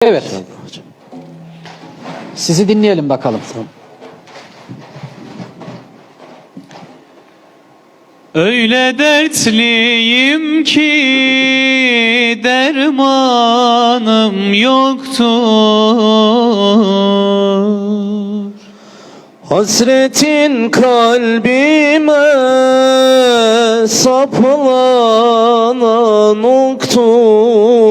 Evet. Sizi dinleyelim bakalım. Öyle dertliyim ki dermanım yoktur. Hasretin kalbime saplanan oktur.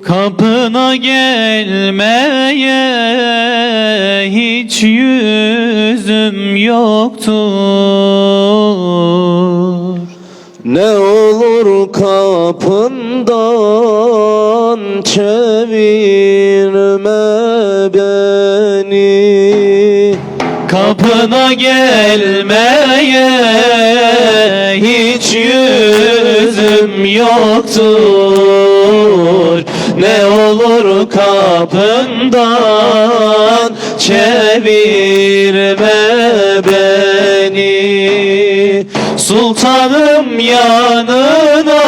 Kapına gelmeye hiç yüzüm yoktur. Ne olur kapından çevirme beni. Kapına gelmeye hiç yüzüm yoktur. Ne olur kapından çevirme beni. Sultanım yanına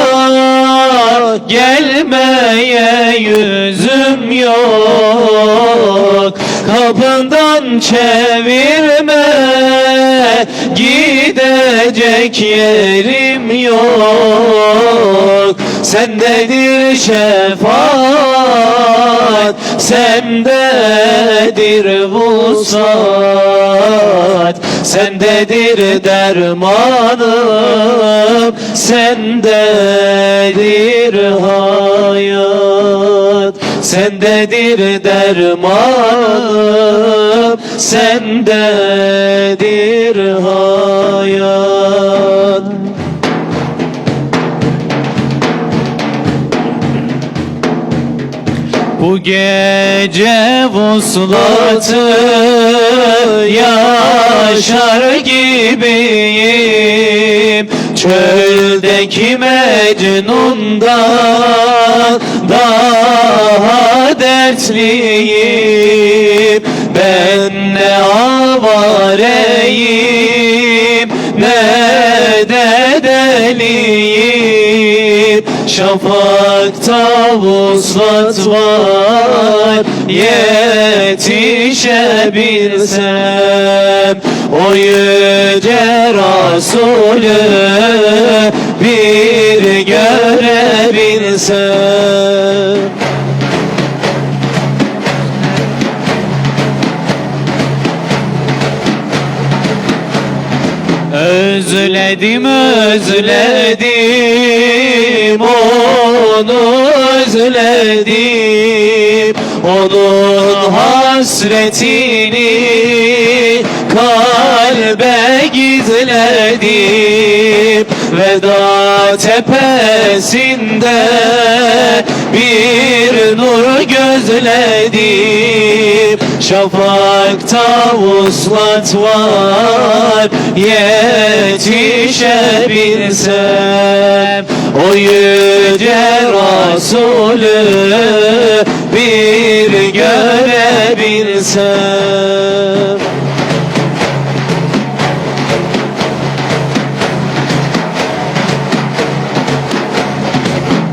gelmeye yüzüm yok. Kapından çevirme, gidecek yerim yok. Sendedir şefaat, sendedir vuslat, sendedir dermanım, sendedir hayat. Sendedir dermanım, sendedir hayat. Bu gece vuslatı yaşar gibiyim. Çöldeki Mecnun'dan daha dertliyim. Ben ne avareyim ne de deliyim. Şafakta vuslat var, yetişebilsem o yüce Resulü bir görebilsem. Özledim, özledim, onu özledim. Onun hasretini kalbe gizledim. Veda tepesinde bir nur gözledim. Şafakta vuslat var, yetişebilsem o yüce Resulü bir görebilsem.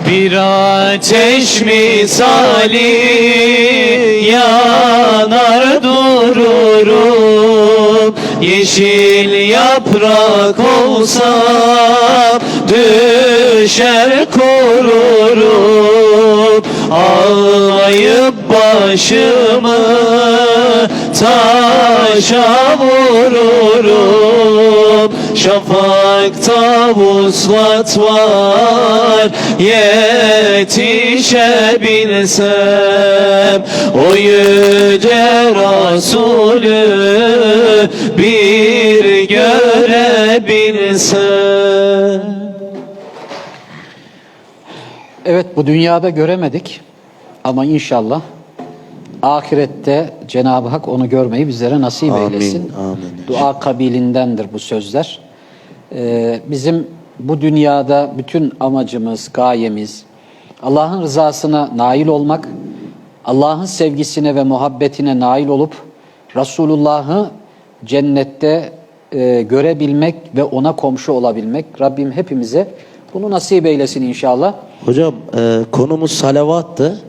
Bir ateş misali yanar dururum. Yeşil yaprak olsam düşer kururum. Ağlayıp başımı taşa vururum. Şafakta vuslat var, yetişebilsem o yüce Resulü bir görebilsem. Evet, bu dünyada göremedik ama inşallah ahirette Cenab-ı Hak onu görmeyi bizlere nasip eylesin. Amin. Dua kabilindendir bu sözler. Bizim bu dünyada bütün amacımız, gayemiz Allah'ın rızasına nail olmak, Allah'ın sevgisine ve muhabbetine nail olup Resulullah'ı cennette görebilmek ve ona komşu olabilmek. Rabbim hepimize Bunu nasip eylesin inşallah. Hocam konumuz salavattı.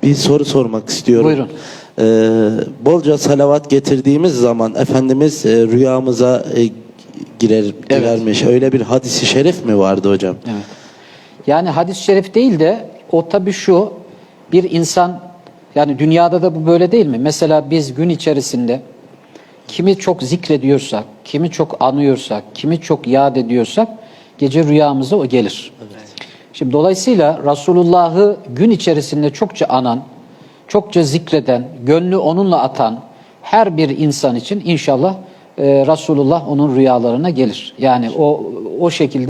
Bir soru sormak istiyorum. Buyurun. Bolca salavat getirdiğimiz zaman Efendimiz rüyamıza girermiş. Öyle bir hadisi şerif mi vardı hocam? Evet. Yani hadis-i şerif değil de o tabii şu, bir insan, yani dünyada da bu böyle değil mi? Mesela biz gün içerisinde kimi çok zikrediyorsak, kimi çok anıyorsak, kimi çok yad ediyorsak gece rüyamıza o gelir. Şimdi dolayısıyla Resulullah'ı gün içerisinde çokça anan, çokça zikreden, gönlü onunla atan her bir insan için inşallah Resulullah onun rüyalarına gelir. Yani o şekilde